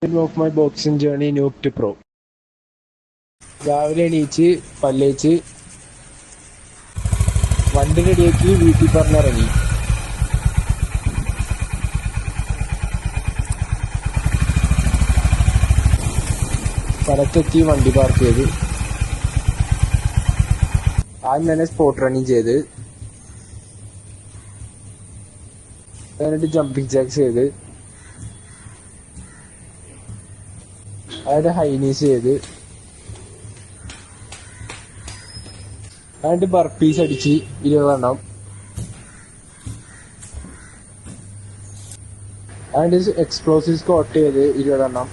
Of my boxing journey noob to pro. രാവിലെ എണീച്ച് പല്ലേച്ച് വണ്ടി റെഡിയാക്കി വീട്ടിൽ പറഞ്ഞിറങ്ങി. സ്ഥലത്തെത്തി വണ്ടി പാർക്ക് ചെയ്ത് ആദ്യം തന്നെ സ്പോട്ട് റണ്ണിങ് ചെയ്ത് എന്നിട്ട് ജമ്പിങ് ജാക്സ് ചെയ്ത് അതായത് ഹൈനീസ് ചെയ്ത് എന്നിട്ട് ബർപ്പീസ് അടിച്ച് 20 എണ്ണം. എന്നിട്ട് എക്സ്പ്ലോസീവ് സ്ക്വാട്ട് ചെയ്ത് 20 എണ്ണം.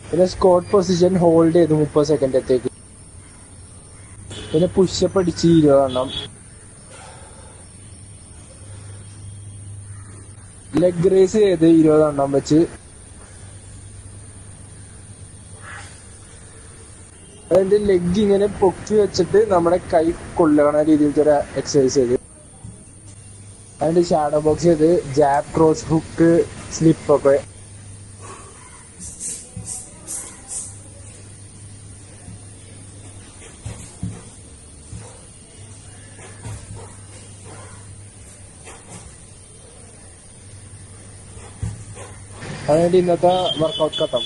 പിന്നെ സ്ക്വാട്ട് പൊസിഷൻ ഹോൾഡ് ചെയ്ത് 30 സെക്കൻഡത്തേക്ക്. പിന്നെ പുഷപ്പ് അടിച്ച് 20 എണ്ണം. ലെഗ് റേസ് ചെയ്ത് 20 എണ്ണം വെച്ച്. അതിന്റെ ലെഗ് ഇങ്ങനെ പൊക്കി വെച്ചിട്ട് നമ്മുടെ കൈ കൊള്ളണ രീതിയിലത്തെ ഒരു എക്സസൈസ് ചെയ്ത്. അതിന്റെ ഷാഡോ ബോക്സ് ചെയ്ത് ജാബ്, ക്രോസ് ഹുക്ക്, സ്ലിപ്പ് ഒക്കെ. അതിന്റെ ഇന്നത്തെ വർക്കൗട്ട് ഖത്തം.